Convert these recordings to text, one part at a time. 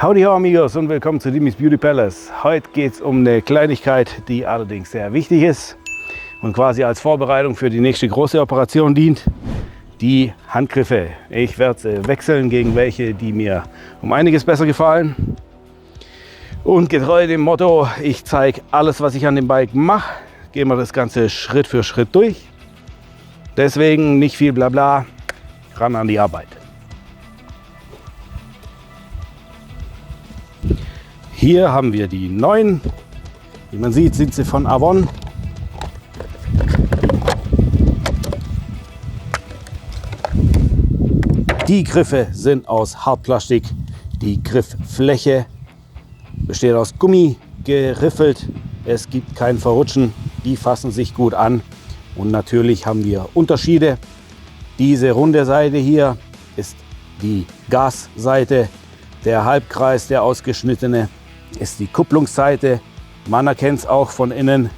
Howdy ho amigos und willkommen zu Dimis Beauty Palace. Heute geht es um eine Kleinigkeit, die allerdings sehr wichtig ist und quasi als Vorbereitung für die nächste große Operation dient. Die Handgriffe. Ich werde sie wechseln gegen welche, die mir um einiges besser gefallen. Und getreu dem Motto, ich zeige alles, was ich an dem Bike mache, gehen wir das Ganze Schritt für Schritt durch. Deswegen nicht viel Blabla, ran an die Arbeit. Hier haben wir die neuen. Wie man sieht, sind sie von Avon. Die Griffe sind aus Hartplastik. Die Grifffläche besteht aus Gummi, geriffelt. Es gibt kein Verrutschen. Die fassen sich gut an. Und natürlich haben wir Unterschiede. Diese runde Seite hier ist die Gasseite. Der Halbkreis, der ausgeschnittene, ist die Kupplungsseite. Man erkennt es auch von innen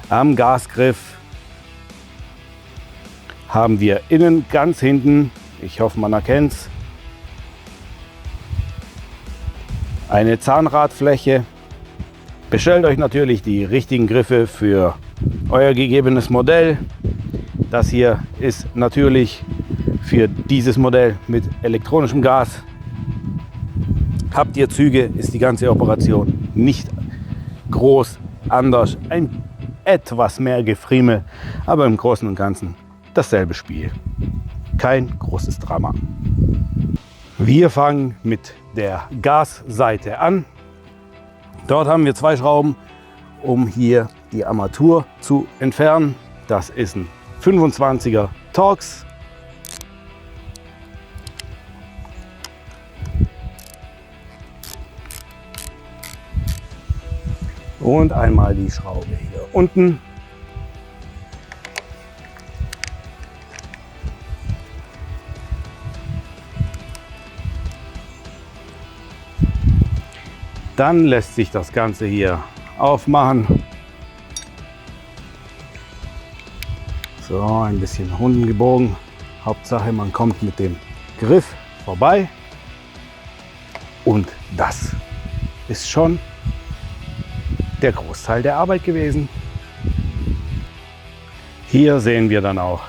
am Gasgriff. Haben wir innen ganz hinten, ich hoffe man erkennt es, eine Zahnradfläche. Bestellt euch natürlich die richtigen Griffe für euer gegebenes Modell. Das hier ist natürlich für dieses Modell mit elektronischem Gas. Habt ihr Züge, ist die ganze Operation nicht groß anders. Ein etwas mehr Gefriemel, aber im Großen und Ganzen dasselbe Spiel. Kein großes Drama. Wir fangen mit der Gasseite an. Dort haben wir zwei Schrauben, um hier die Armatur zu entfernen. Das ist ein 25er Torx. Und einmal die Schraube hier unten. Dann lässt sich das Ganze hier aufmachen. So, ein bisschen unten gebogen. Hauptsache, man kommt mit dem Griff vorbei. Und das ist schon der Großteil der Arbeit gewesen. Hier sehen wir dann auch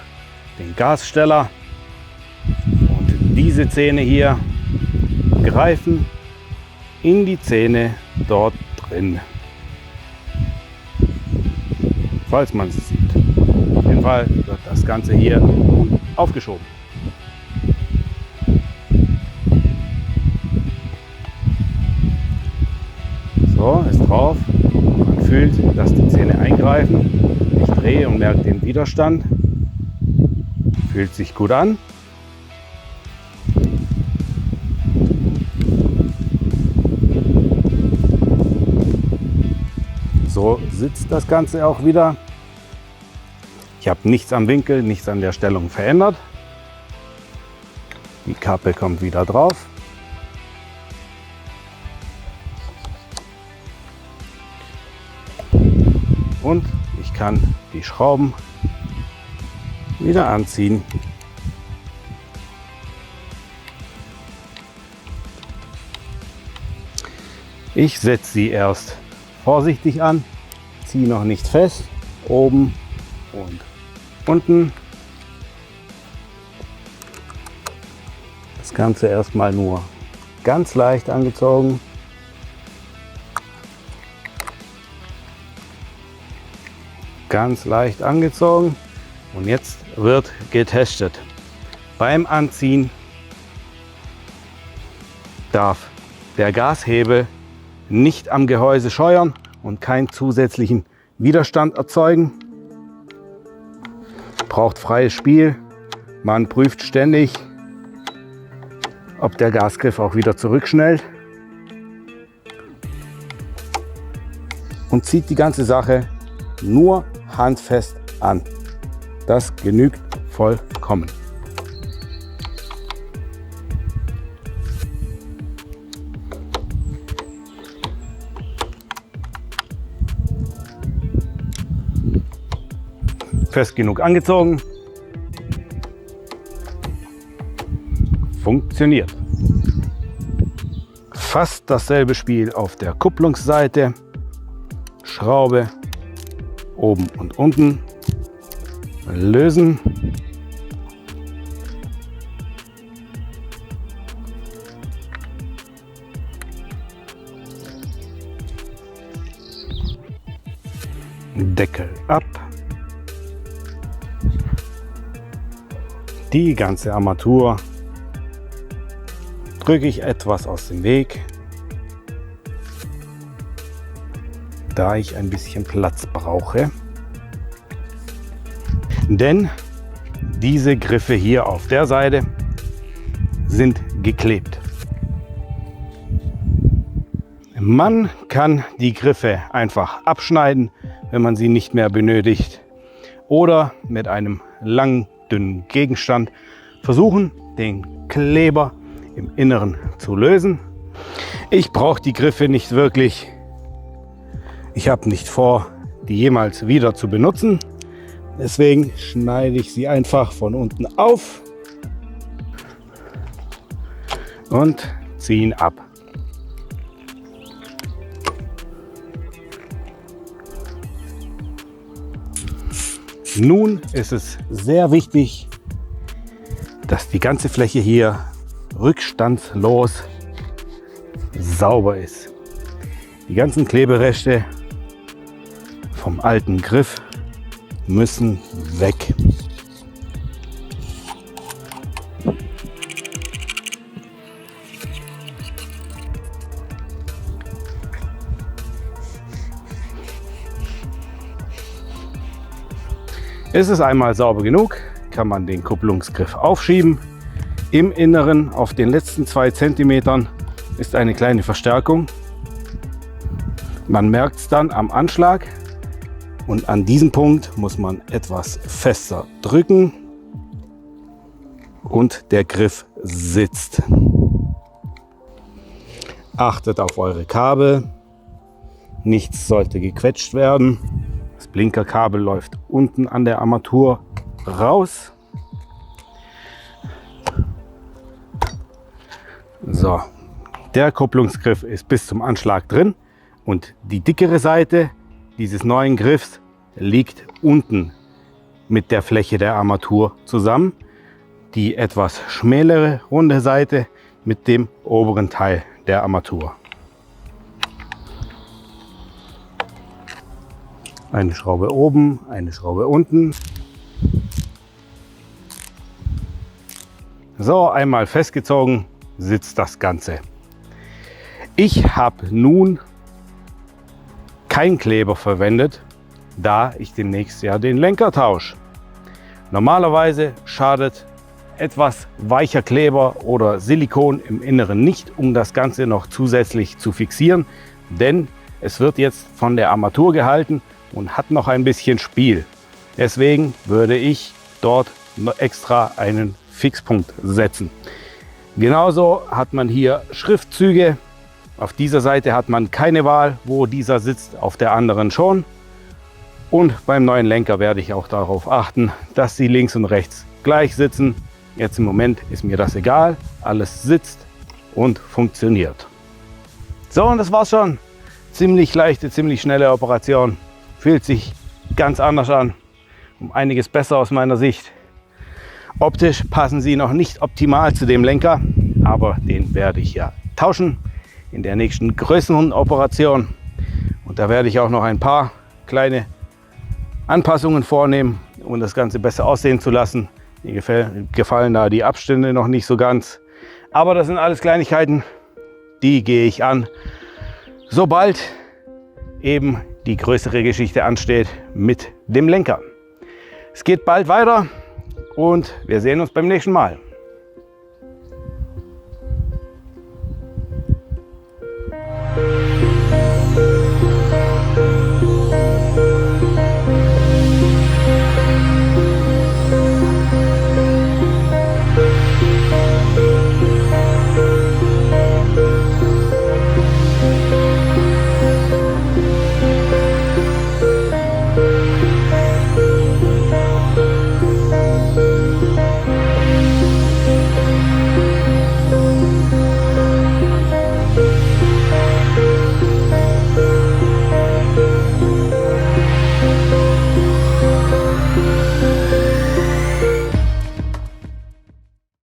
den Gassteller. Und diese Zähne hier greifen in die Zähne dort drin. Falls man es sieht. Auf jeden Fall wird das Ganze hier aufgeschoben. So, ist drauf. Man fühlt, dass die Zähne eingreifen. Ich drehe und merke den Widerstand. Fühlt sich gut an. So sitzt das Ganze auch wieder. Ich habe nichts am Winkel, nichts an der Stellung verändert. Die Kappe kommt wieder drauf. Und ich kann die Schrauben wieder anziehen. Ich setze sie erst vorsichtig an, ziehe noch nicht fest, oben und unten. Das Ganze erstmal nur ganz leicht angezogen. Ganz leicht angezogen und jetzt wird getestet. Beim Anziehen darf der Gashebel nicht am Gehäuse scheuern und keinen zusätzlichen Widerstand erzeugen. Braucht freies Spiel. Man prüft ständig, ob der Gasgriff auch wieder zurückschnellt und zieht die ganze Sache nur handfest an. Das genügt vollkommen. Fest genug angezogen. Funktioniert. Fast dasselbe Spiel auf der Kupplungsseite. Schraube oben und unten lösen. Deckel ab. Die ganze Armatur drücke ich etwas aus dem Weg, da ich ein bisschen Platz brauche. Denn diese Griffe hier auf der Seite sind geklebt. Man kann die Griffe einfach abschneiden, wenn man sie nicht mehr benötigt, oder mit einem langen, dünnen Gegenstand versuchen, den Kleber im Inneren zu lösen. Ich brauche die Griffe nicht wirklich. Ich habe nicht vor, die jemals wieder zu benutzen. Deswegen schneide ich sie einfach von unten auf und ziehe ihn ab. Nun ist es sehr wichtig, dass die ganze Fläche hier rückstandslos sauber ist. Die ganzen Klebereste vom alten Griff müssen weg. Ist es einmal sauber genug, kann man den Kupplungsgriff aufschieben. Im Inneren auf den letzten 2 cm ist eine kleine Verstärkung. Man merkt es dann am Anschlag und an diesem Punkt muss man etwas fester drücken und der Griff sitzt. Achtet auf eure Kabel, nichts sollte gequetscht werden. Das Blinkerkabel läuft unten an der Armatur raus. So, der Kupplungsgriff ist bis zum Anschlag drin und die dickere Seite dieses neuen Griffs liegt unten mit der Fläche der Armatur zusammen. Die etwas schmälere runde Seite mit dem oberen Teil der Armatur. Eine Schraube oben, eine Schraube unten. So, einmal festgezogen, sitzt das Ganze. Ich habe nun keinen Kleber verwendet, da ich demnächst ja den Lenker tausche. Normalerweise schadet etwas weicher Kleber oder Silikon im Inneren nicht, um das Ganze noch zusätzlich zu fixieren, denn es wird jetzt von der Armatur gehalten und hat noch ein bisschen Spiel. Deswegen würde ich dort extra einen Fixpunkt setzen. Genauso hat man hier Schriftzüge. Auf dieser Seite hat man keine Wahl, wo dieser sitzt, auf der anderen schon. Und beim neuen Lenker werde ich auch darauf achten, dass sie links und rechts gleich sitzen. Jetzt im Moment ist mir das egal. Alles sitzt und funktioniert. So, und das war's schon. Ziemlich leichte, ziemlich schnelle Operation. Fühlt sich ganz anders an, um einiges besser aus meiner Sicht. Optisch passen sie noch nicht optimal zu dem Lenker, aber den werde ich ja tauschen in der nächsten Größenoperation. Und da werde ich auch noch ein paar kleine Anpassungen vornehmen, um das Ganze besser aussehen zu lassen. Mir gefallen da die Abstände noch nicht so ganz. Aber das sind alles Kleinigkeiten, die gehe ich an, sobald eben die größere Geschichte ansteht mit dem Lenker. Es geht bald weiter und wir sehen uns beim nächsten Mal.